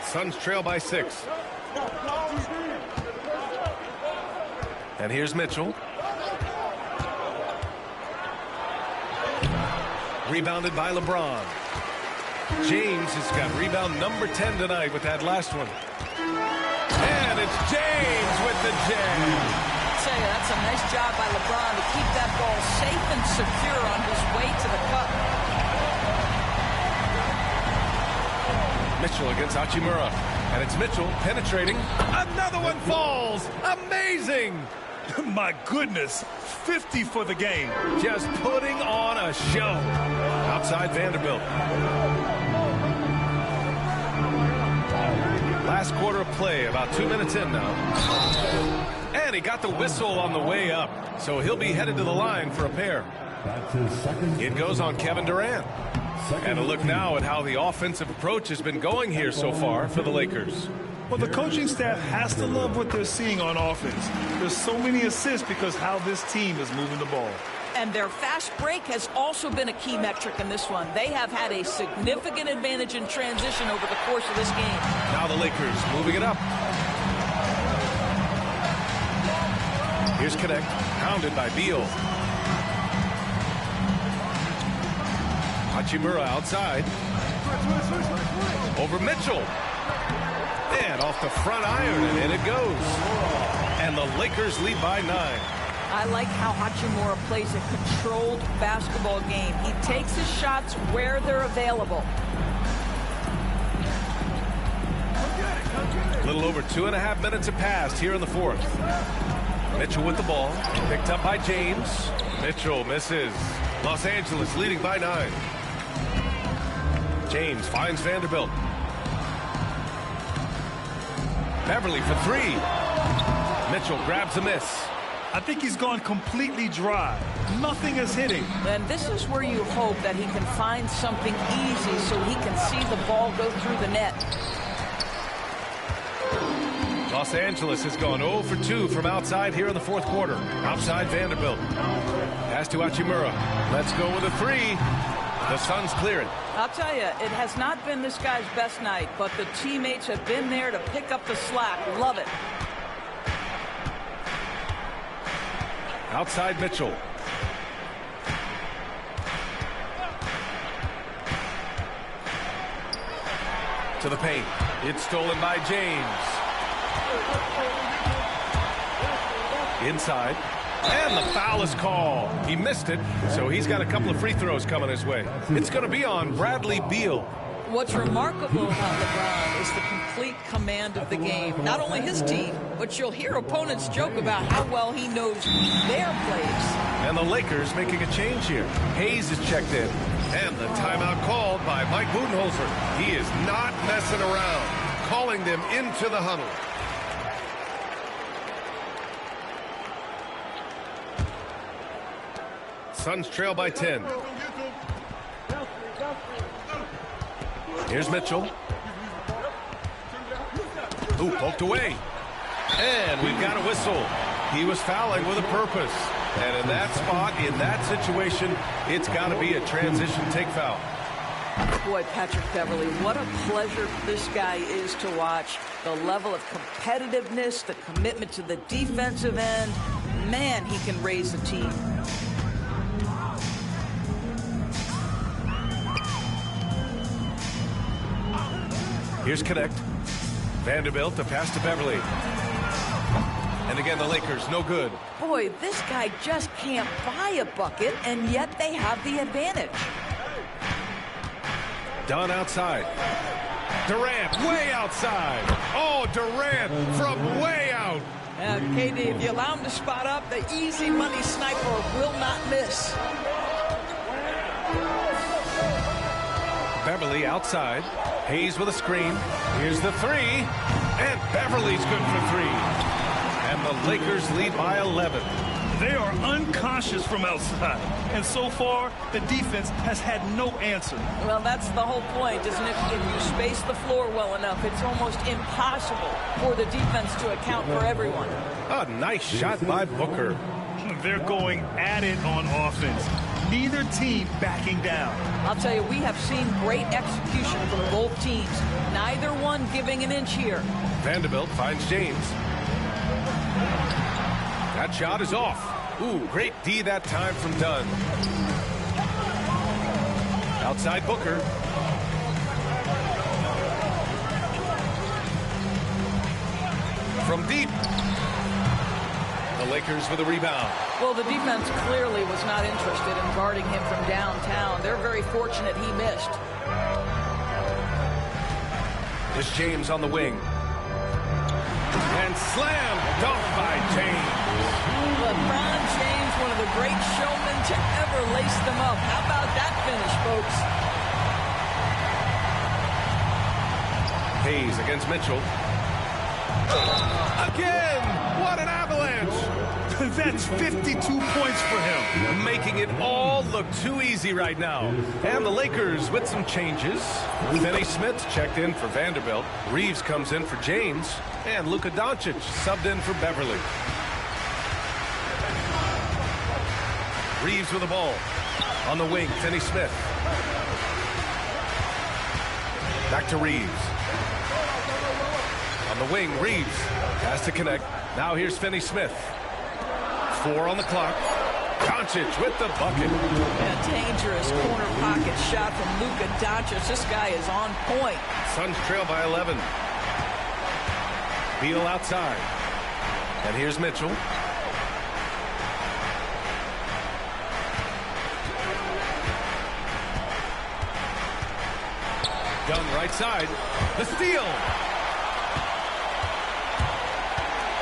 Suns trail by 6. And here's Mitchell. Rebounded by LeBron. James has got rebound number 10 tonight with that last one. And it's James with the jam. I'll tell you, that's a nice job by LeBron to keep that ball safe and secure on his way to the cup. Mitchell against Hachimura. And it's Mitchell penetrating. Another one falls. Amazing. My goodness, 50 for the game. Just putting on a show. Outside Vanderbilt. Last quarter of play, about 2 minutes in now. And he got the whistle on the way up. So he'll be headed to the line for a pair. It goes on Kevin Durant. And a look now at how the offensive approach has been going here so far for the Lakers. Well, the coaching staff has to love what they're seeing on offense. There's so many assists because how this team is moving the ball. And their fast break has also been a key metric in this one. They have had a significant advantage in transition over the course of this game. Now the Lakers moving it up. Here's Connect, pounded by Beal. Hachimura outside. Over Mitchell. And off the front iron, and in it goes. And the Lakers lead by 9. I like how Hachimura plays a controlled basketball game. He takes his shots where they're available. A little over 2.5 minutes have passed here in the fourth. Mitchell with the ball. Picked up by James. Mitchell misses. Los Angeles leading by 9. James finds Vanderbilt. Beverly for 3. Mitchell grabs a miss. I think he's gone completely dry. Nothing is hitting. And this is where you hope that he can find something easy so he can see the ball go through the net. Los Angeles has gone 0 for 2 from outside here in the fourth quarter. Outside Vanderbilt. Pass to Hachimura. Let's go with a 3. The Suns clear it. I'll tell you, it has not been this guy's best night, but the teammates have been there to pick up the slack. Love it. Outside Mitchell. To the paint. It's stolen by James. Inside. And the foul is called. He missed it, so he's got a couple of free throws coming his way. It's going to be on Bradley Beal. What's remarkable about LeBron is the complete command of the game. Not only his team, but you'll hear opponents joke about how well he knows their plays. And the Lakers making a change here. Hayes is checked in. And the timeout called by Mike Budenholzer. He is not messing around, calling them into the huddle. Suns trail by 10. Here's Mitchell. Ooh, poked away. And we've got a whistle. He was fouling with a purpose. And in that spot, in that situation, it's got to be a transition take foul. Boy, Patrick Beverly, what a pleasure this guy is to watch. The level of competitiveness, the commitment to the defensive end. Man, he can raise the team. Here's Connect. Vanderbilt, the pass to Beverly. And again, the Lakers, no good. Boy, this guy just can't buy a bucket, and yet they have the advantage. Dunn outside. Durant, way outside. Oh, Durant from way out. KD, if you allow him to spot up, the easy money sniper will not miss. Beverly outside. Hayes with a screen. Here's the 3. And Beverly's good for 3. And the Lakers lead by 11. They are unconscious from outside. And so far, the defense has had no answer. Well, that's the whole point, isn't it? If you space the floor well enough, it's almost impossible for the defense to account for everyone. A nice shot by Booker. They're going at it on offense. Neither team backing down. I'll tell you, we have seen great execution from both teams. Neither one giving an inch here. Vanderbilt finds James. That shot is off. Ooh, great D that time from Dunn. Outside Booker. From deep. The Lakers with a rebound. Well, the defense clearly was not interested in guarding him from downtown. They're very fortunate he missed. Here's James on the wing. And slam dunk by James. LeBron James, one of the great showmen to ever lace them up. How about that finish, folks? Hayes against Mitchell. Again! What an avalanche! That's 52 points for him. Making it all look too easy right now. And the Lakers with some changes. Finney Smith checked in for Vanderbilt. Reeves comes in for James. And Luka Doncic subbed in for Beverly. Reeves with the ball. On the wing, Finney Smith. Back to Reeves. On the wing, Reeves has to connect. Now here's Finney Smith. 4 on the clock. Doncic with the bucket. A dangerous corner pocket shot from Luka Doncic. This guy is on point. Suns trail by 11. Beal outside. And here's Mitchell. Dunn right side. The steal.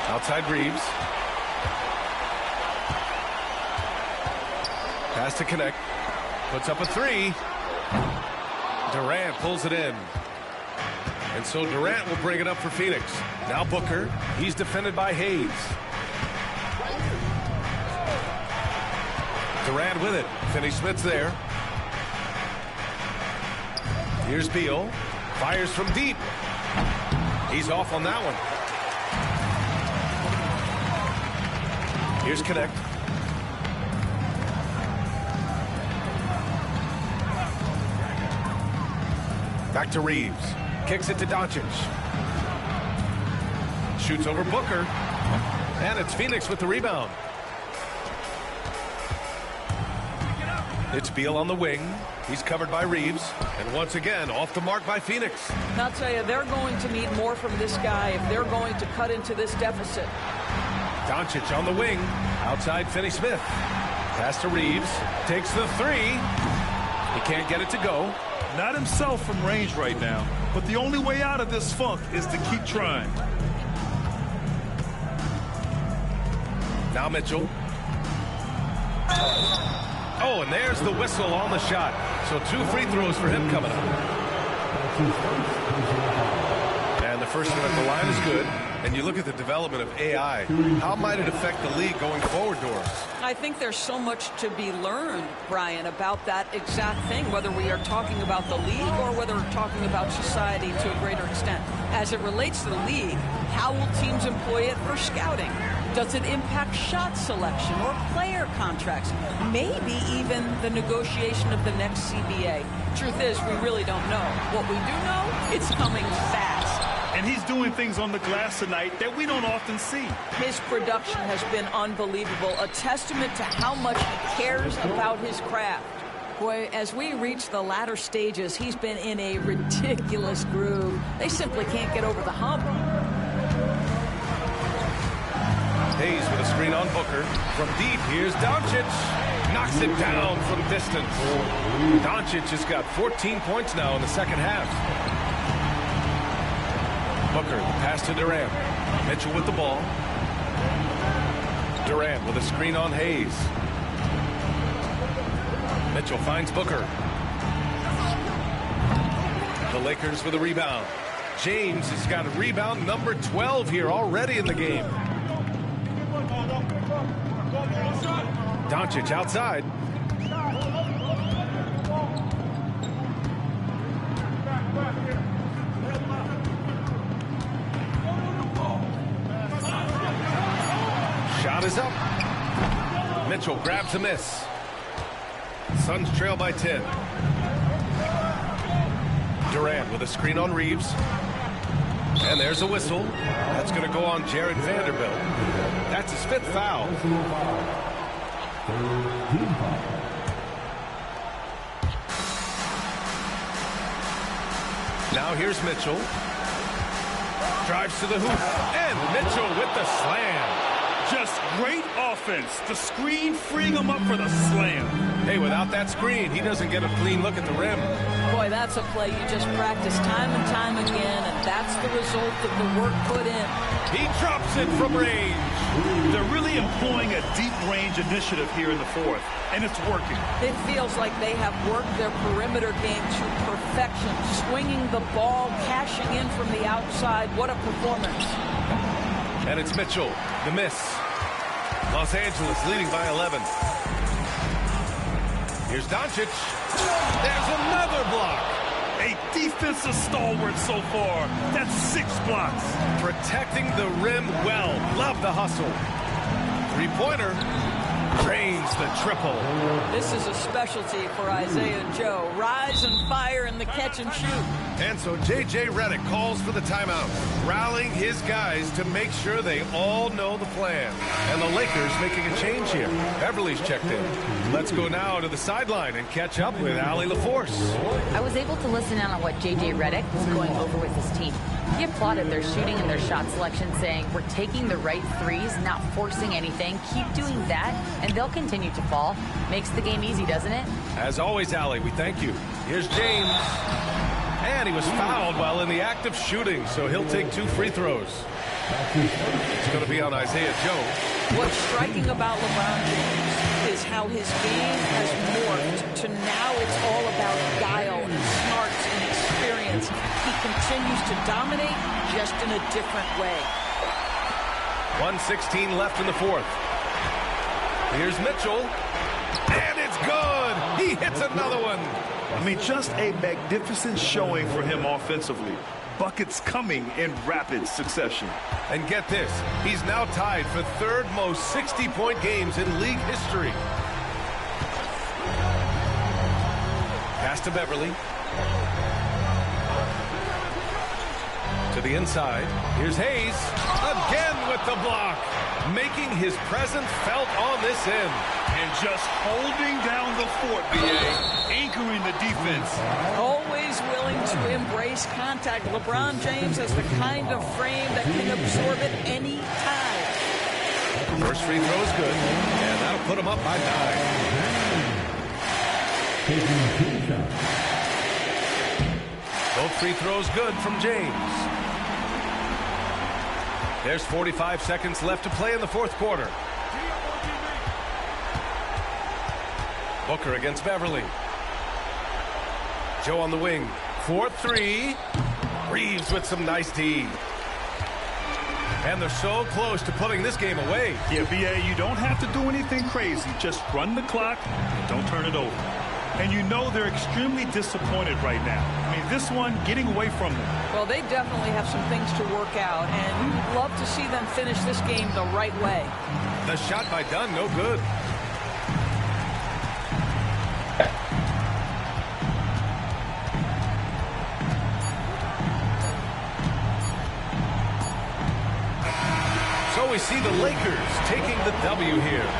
Outside Reeves. Pass to connect. Puts up a 3. Durant pulls it in. And so Durant will bring it up for Phoenix. Now Booker. He's defended by Hayes. Durant with it. Finney Smith's there. Here's Beal. Fires from deep. He's off on that one. Here's Connect. Back to Reeves. Kicks it to Doncic. Shoots over Booker. And it's Phoenix with the rebound. It's Beal on the wing. He's covered by Reeves. And once again, off the mark by Phoenix. And I'll tell you, they're going to need more from this guy if they're going to cut into this deficit. Doncic on the wing. Outside Finney Smith. Pass to Reeves. Takes the 3. He can't get it to go. Not himself from range right now, but the only way out of this funk is to keep trying. Now Mitchell. Oh, and there's the whistle on the shot. So 2 free throws for him coming up. And the first one at the line is good. And you look at the development of AI. How might it affect the league going forward, Doris? I think there's so much to be learned, Brian, about that exact thing, whether we are talking about the league or whether we're talking about society to a greater extent. As it relates to the league, how will teams employ it for scouting? Does it impact shot selection or player contracts? Maybe even the negotiation of the next CBA. Truth is, we really don't know. What we do know, it's coming fast. And he's doing things on the glass tonight that we don't often see. His production has been unbelievable, a testament to how much he cares about his craft. Boy, as we reach the latter stages, he's been in a ridiculous groove. They simply can't get over the hump. Hayes with a screen on Booker. From deep, here's Doncic. Knocks it down from distance. Doncic has got 14 points now in the second half. Booker, the pass to Durant. Mitchell with the ball. Durant with a screen on Hayes. Mitchell finds Booker. The Lakers with a rebound. James has got a rebound number 12 here already in the game. Doncic outside. Shot is up. Mitchell grabs a miss. Suns trail by 10. Durant with a screen on Reeves. And there's a whistle. That's going to go on Jared Vanderbilt. That's his 5th foul. Now here's Mitchell. Drives to the hoop. And Mitchell with the slam. Just great offense. The screen freeing him up for the slam. Hey, without that screen, he doesn't get a clean look at the rim. Boy, that's a play you just practice time and time again, and that's the result of the work put in. He drops it from range. They're really employing a deep range initiative here in the 4th, and it's working. It feels like they have worked their perimeter game to perfection, swinging the ball, cashing in from the outside. What a performance. And it's Mitchell, the miss. Los Angeles leading by 11. Here's Doncic. There's another block. A defensive stalwart so far. That's 6 blocks. Protecting the rim well. Love the hustle. Three-pointer. Drains the triple. This is a specialty for Isaiah Joe. Rise and fire in the catch and shoot. And so J.J. Redick calls for the timeout, rallying his guys to make sure they all know the plan. And the Lakers making a change here. Beverly's checked in. Let's go now to the sideline and catch up with Allie LaForce. I was able to listen in on what J.J. Redick was going over with his team. He applauded their shooting and their shot selection, saying, we're taking the right threes, not forcing anything. Keep doing that, and they'll continue to fall. Makes the game easy, doesn't it? As always, Allie, we thank you. Here's James. And he was fouled while in the act of shooting, so he'll take 2 free throws. It's going to be on Isaiah Joe. What's striking about LeBron James is how his game has morphed to now it's all about guile and smarts and experience. He continues to dominate, just in a different way. 1:16 left in the 4th. Here's Mitchell. And it's good. He hits another one. I mean, just a magnificent showing for him offensively. Buckets coming in rapid succession. And get this, he's now tied for 3rd most 60-point games in league history. Pass to Beverly. To the inside. Here's Hayes. Again with the block. Making his presence felt on this end. And just holding down the fort, B.A. Anchoring the defense. Always willing to embrace contact. LeBron James has the kind of frame that can absorb it any time. First free throw is good. And that'll put him up by 9. Both free throws good from James. There's 45 seconds left to play in the 4th quarter. Booker against Beverly. Joe on the wing. 4-3. Reeves with some nice D. And they're so close to putting this game away. Yeah, B.A., you don't have to do anything crazy. Just run the clock and don't turn it over. And you know they're extremely disappointed right now. I mean, this one getting away from them. Well, they definitely have some things to work out, and you'd love to see them finish this game the right way. The shot by Dunn, no good. So we see the Lakers taking the W here.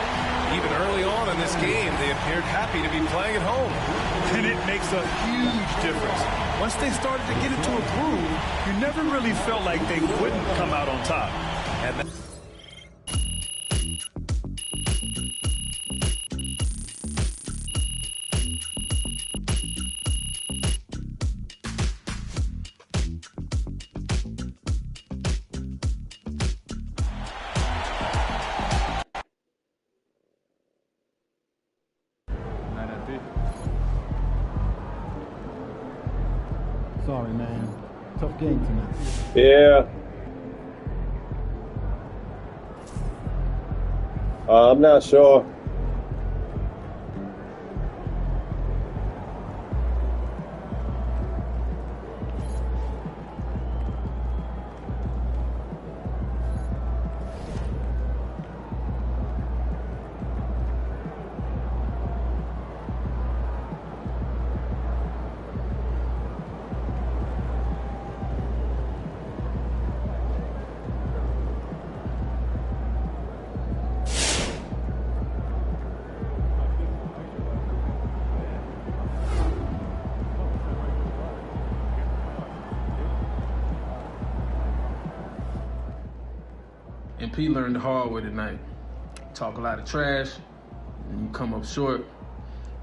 Even early on in this game, they appeared happy to be playing at home. And it makes a huge difference. Once they started to get into a groove, you never really felt like they wouldn't come out on top. And Sorry, man. Tough game tonight. Yeah. I'm not sure. Pete learned the hard way tonight. Talk a lot of trash, and you come up short,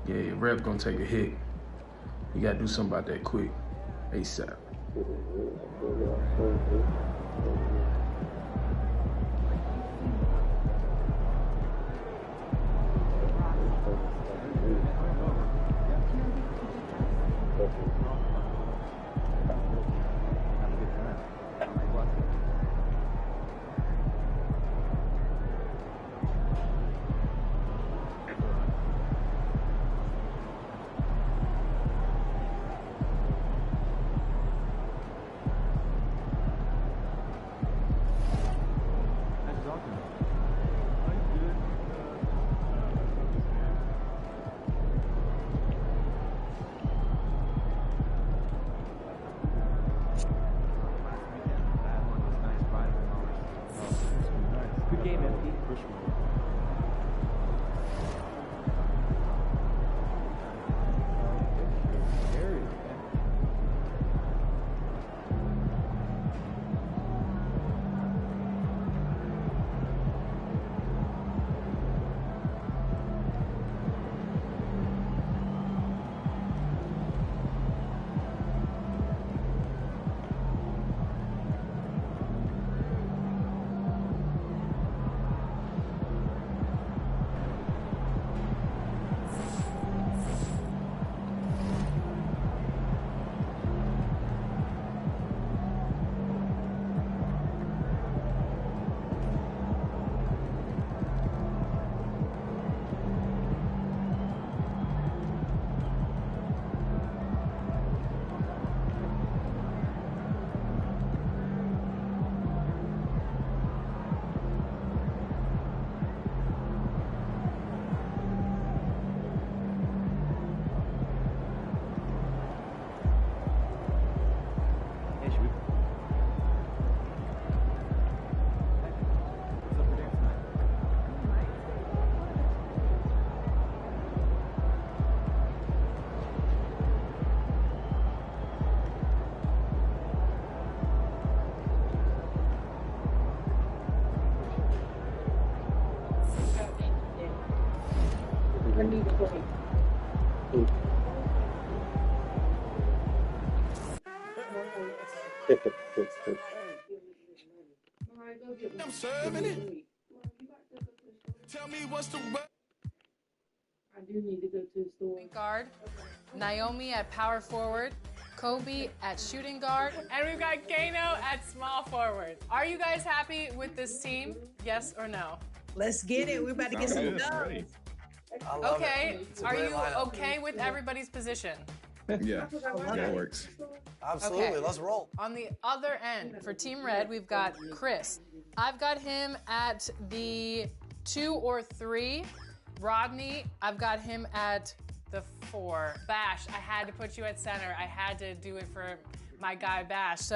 yeah, your rep gonna take a hit. You gotta do something about that quick, ASAP. I'm serving it. Tell me what's the I do need to go to the store. Guard, Naomi at power forward, Kobe at shooting guard, and we've got Kano at small forward. Are you guys happy with this team? Yes or no? Let's get it. We're about to get some dubs. Okay. Are you okay with everybody's position? Yeah, that works. Absolutely, Okay. let's roll. On the other end, for Team Red, we've got Chris. I've got him at the 2 or 3. Rodney, I've got him at the 4. Bash, I had to put you at center. I had to do it for my guy Bash. So